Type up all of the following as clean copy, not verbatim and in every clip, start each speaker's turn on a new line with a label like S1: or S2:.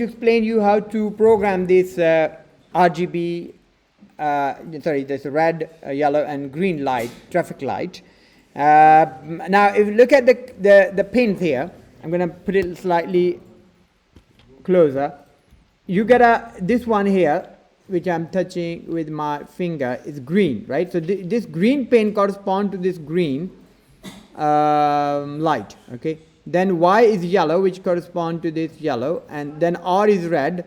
S1: to explain you how to program this RGB, this red, yellow, and green light, traffic light. Now, if you look at the pins here, I'm going to put it slightly closer. You get this one here, which I'm touching with my finger, is green, right? So this green pin corresponds to this green light, okay? Then Y is yellow, which corresponds to this yellow, and then R is red.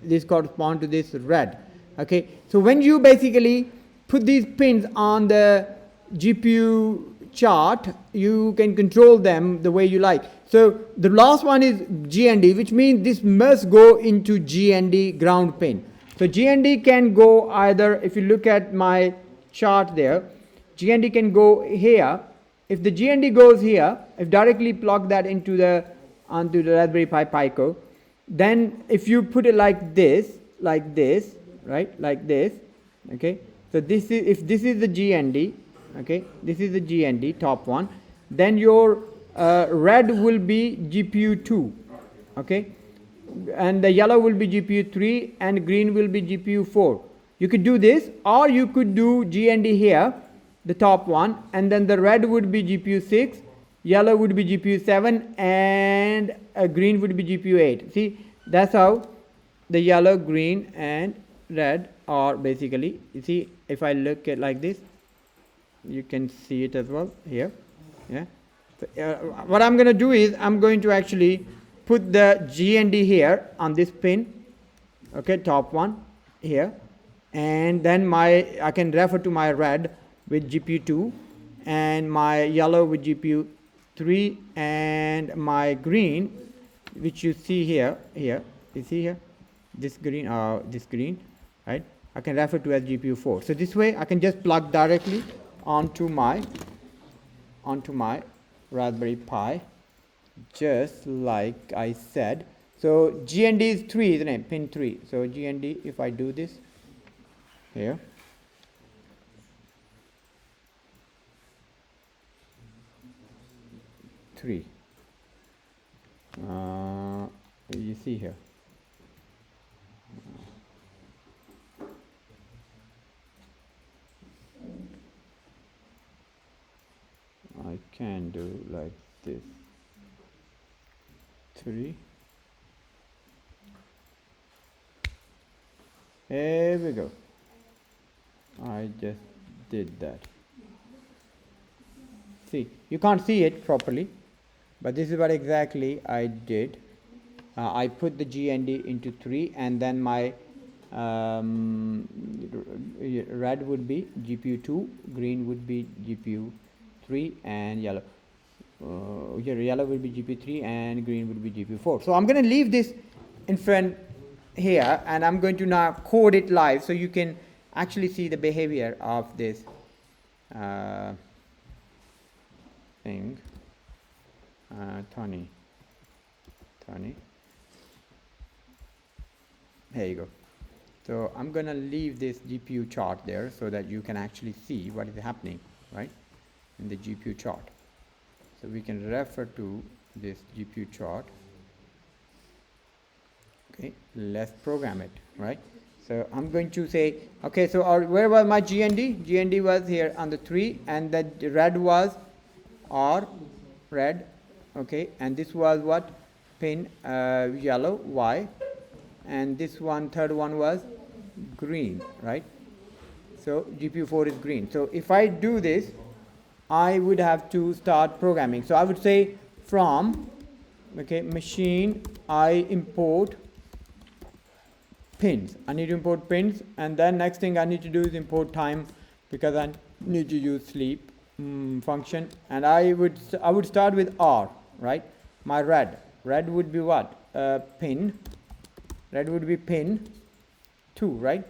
S1: This corresponds to this red, okay? So when you basically put these pins on the GPU chart, you can control them the way you like. So the last one is GND, which means this must go into GND ground pin. So GND can go either, if you look at my chart there, GND can go here. If the GND goes here, if directly plug that onto the Raspberry Pi Pico, then if you put it like this, right, like this, okay. So this is, if this is the GND, okay, this is the GND top one, then your red will be GPU 2, okay, and the yellow will be GPU 3 and green will be GPU 4. You could do this, or you could do GND here, the top one, and then the red would be GPU 6, yellow would be GPU 7, and green would be GPU 8. See, that's how the yellow, green, and red are basically, you see, if I look at like this, you can see it as well here, yeah. So, what I'm going to do is I'm going to actually put the GND here on this pin, okay, top one here, and then I can refer to my red with GPU 2 and my yellow with GPU 3 and my green, which you see here, you see here, this green, right, I can refer to as GPU 4. So this way I can just plug directly onto my Raspberry Pi, just like I said. So GND is 3, isn't it? Pin 3. So GND, if I do this here, three. You see here. I can do like this. 3. Here we go. I just did that. See, you can't see it properly, but this is what exactly I did. I put the GND into 3, and then my red would be GPU 2, green would be GPU 3, and yellow. Yellow will be GPU 3 and green would be GPU 4. So I'm going to leave this in front here, and I'm going to now code it live so you can actually see the behavior of this thing. Tony. Here you go. So I'm going to leave this GPU chart there so that you can actually see what is happening, right, in the GPU chart. So we can refer to this GPU chart. Okay, let's program it, right? So I'm going to say, okay, so where was my GND? GND was here on the 3, and the red was R, red, okay, and this was what? Pin yellow, Y, and this one, third one was green, right? So GPU 4 is green. So if I do this, I would have to start programming. So I would say from, okay, machine, I import pins. I need to import pins, and then next thing I need to do is import time, because I need to use sleep function, and I would start with R, right? My red would be what? Pin. Red would be pin 2, right?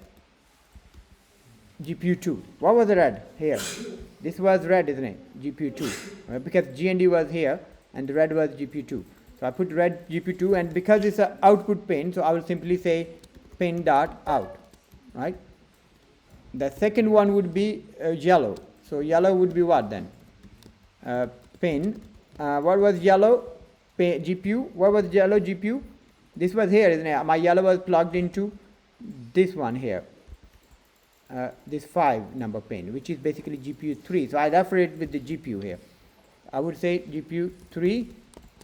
S1: GPU 2. What was the red here? This was red, isn't it? GPU 2, right? Because GND was here and the red was GPU 2. So I put red GPU 2, and because it's an output pin, so I will simply say pin dot out, right? The second one would be yellow. So yellow would be what then? Pin. What was yellow? GPU. What was yellow GPU? this was here, isn't it? My yellow was plugged into this one here, this 5 number pin, which is basically GPU 3. So I refer it with the GPU here. I would say GPU 3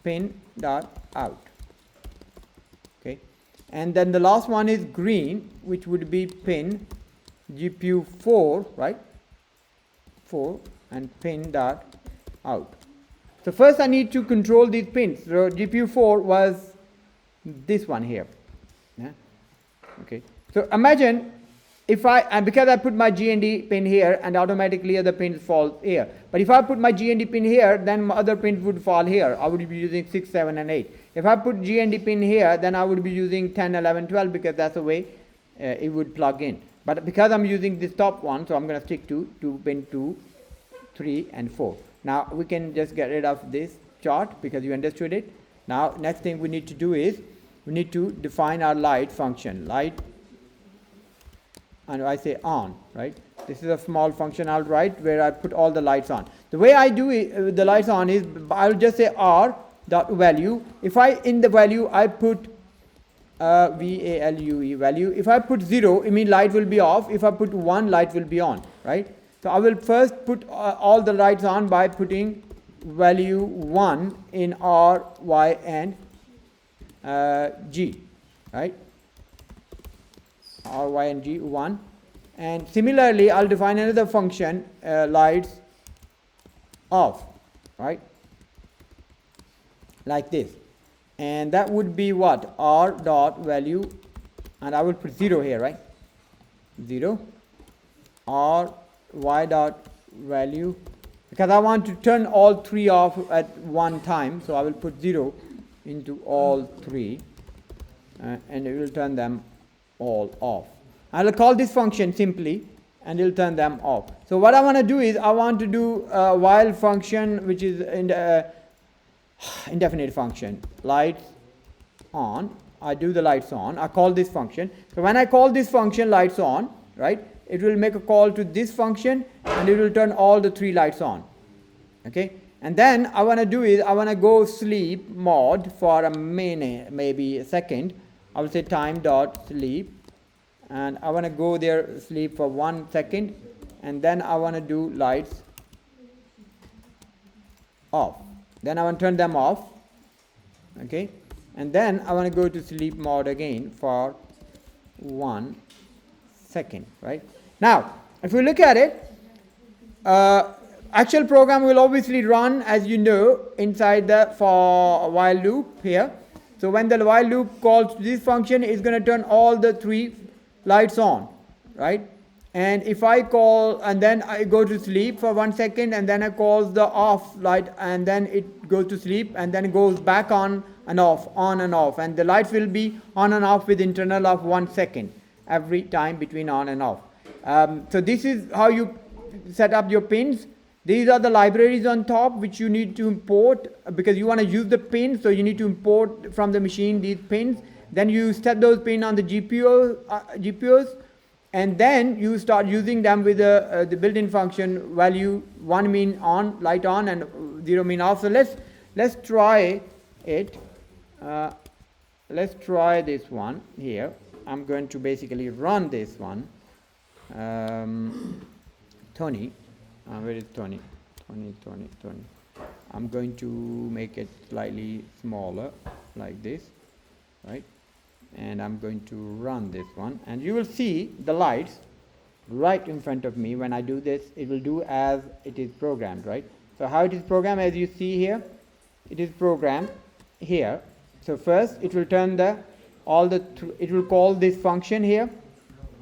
S1: pin dot out. Okay, and then the last one is green, which would be pin GPU 4, right? 4 and pin dot out. So first I need to control these pins. So GPU 4 was this one here. Yeah? Okay. So imagine if because I put my GND pin here and automatically other pins fall here. But if I put my GND pin here, then my other pins would fall here. I would be using 6, 7 and 8. If I put GND pin here, then I would be using 10, 11, 12 because that's the way it would plug in. But because I'm using this top one, so I'm going to stick to pin 2, 3 and 4. Now we can just get rid of this chart because you understood it. Now next thing we need to do is we need to define our light function. Light, and I say on, right? This is a small function I'll write where I put all the lights on. The way I do it, the lights on, is I'll just say r dot value. If in the value I put value value. If I put 0, it means light will be off. If I put 1, light will be on, right? So I will first put all the lights on by putting value 1 in R, Y and G, right? R, Y and G 1. And similarly I'll define another function, lights off, right? Like this. And that would be what? R dot value, and I will put 0 here, right? 0 R Y dot value, because I want to turn all 3 off at one time, so I will put 0 into all 3 and it will turn them all off. I will call this function simply and it will turn them off. So what I want to do is I want to do a while function, which is in the indefinite function. Lights on, I do the lights on, I call this function. So when I call this function lights on, right, it will make a call to this function and it will turn all the 3 lights on. Okay, and then I want to do is I want to go sleep mode for a minute, maybe a second. I will say time dot sleep, and I want to go there sleep for 1 second, and then I want to do lights off. Then I want to turn them off. Okay, and then I want to go to sleep mode again for 1 second, right? Now if we look at it, actual program will obviously run, as you know, inside the for while loop here. So when the while loop calls this function, it's going to turn all the 3 lights on, right? And if I call and then I go to sleep for 1 second and then I call the off light and then it goes to sleep and then it goes back on and off, and the lights will be on and off with interval of 1 second every time between on and off. So this is how you set up your pins. These are the libraries on top which you need to import because you want to use the pins, so you need to import from the machine these pins. Then you set those pins on the GPUs, and then you start using them with the built-in function value. 1 mean on, light on, and 0 mean off. So let's try it. Let's try this one here. I'm going to basically run this one. Tony. Where is Tony? Tony. I'm going to make it slightly smaller like this, right? And I'm going to run this one, and you will see the lights right in front of me. When I do this, it will do as it is programmed, right? So how it is programmed, as you see here, it is programmed here. So first it will turn it will call this function here,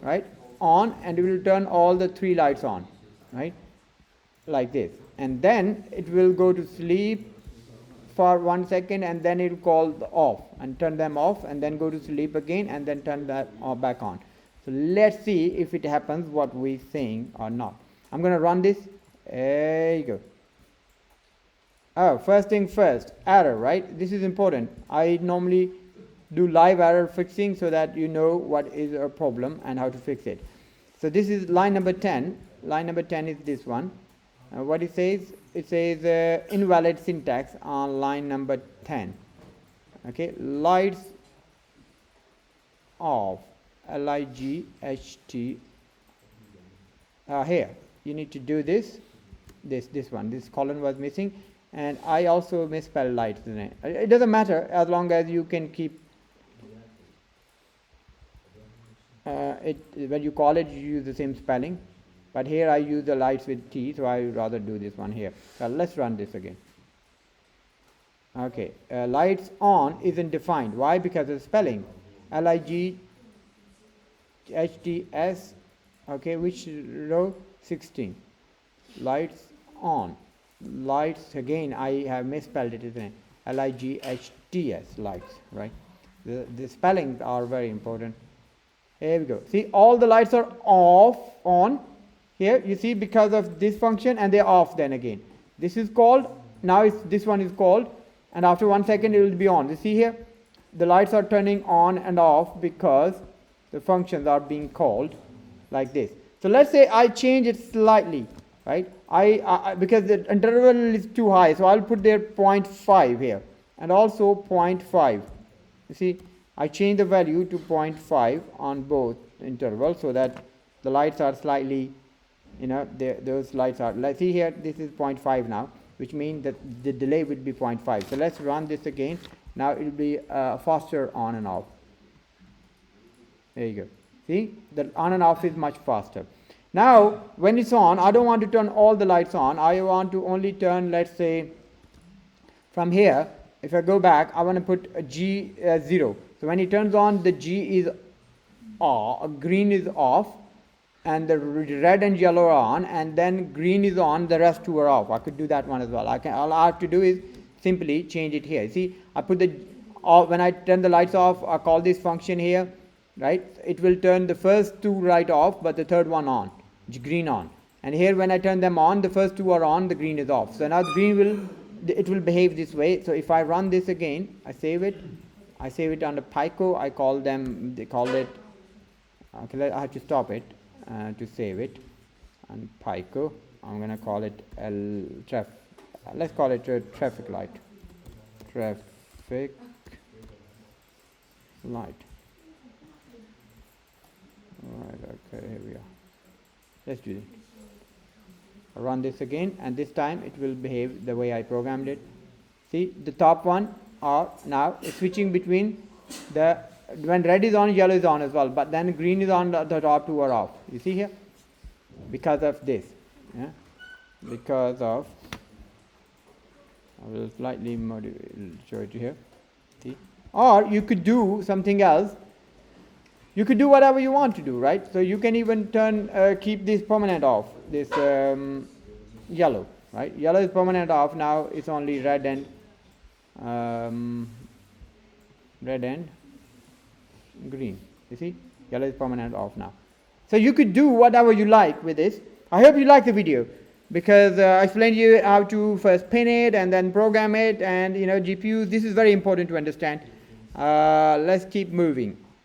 S1: right, on, and it will turn all the 3 lights on, right, like this. And then it will go to sleep for 1 second, and then it will call the off and turn them off, and then go to sleep again and then turn that back on. So let's see if it happens what we think or not. I'm going to run this. There you go. Oh, first thing first, error, right? This is important. I normally do live error fixing so that you know what is a problem and how to fix it. So this is line number 10. Line number 10 is this one. What it says invalid syntax on line number 10. Okay, lights off, light. Here you need to do this one. This column was missing, and I also misspelled light. It doesn't matter as long as you can keep it. When you call it, you use the same spelling, but here I use the lights with T, so I would rather do this one here. So let's run this again. Okay, lights on isn't defined. Why? Because of spelling. lights. Okay, which row? 16. Lights on. Lights, again I have misspelled it, isn't it? lights, lights, right? The spellings are very important. Here we go. See, all the lights are off, on. Here you see, because of this function, and they're off then again. This is called, now this one is called, and after 1 second it will be on. You see here, the lights are turning on and off because the functions are being called like this. So let's say I change it slightly, right? Because the interval is too high, so I'll put there 0.5 here, and also 0.5. You see, I change the value to 0.5 on both intervals so that the lights are slightly, those lights are, let's see here, this is 0.5 now, which means that the delay would be 0.5. So let's run this again. Now it will be faster on and off. There you go. See, the on and off is much faster. Now when it's on, I don't want to turn all the lights on. I want to only turn, let's say, from here. If I go back, I want to put a G 0. So when it turns on, the G is off, green is off, and the red and yellow are on, and then green is on, the rest two are off. I could do that one as well. All I have to do is simply change it here. See, I put when I turn the lights off, I call this function here, right? It will turn the first two light off, but the third one on, green on. And here when I turn them on, the first two are on, the green is off. So now the green will behave this way. So if I run this again, I save it under Pico. They call it, okay, I have to stop it to save it. And Pico, I'm going to call it let's call it a traffic light. Traffic light. Right, okay, here we are. Let's do it. I'll run this again, and this time it will behave the way I programmed it. See, the top one are now switching between when red is on, yellow is on as well, but then green is on, the top two are off. You see here? Because of this. Yeah? Because of, I will slightly show it here. See? Or you could do something else. You could do whatever you want to do, right? So you can even keep this permanent off, this yellow, right? Yellow is permanent off. Now it's only red and green. You see, yellow is permanent off now. So you could do whatever you like with this. I hope you like the video, because I explained to you how to first pin it and then program it, and GPU. This is very important to understand. Let's keep moving.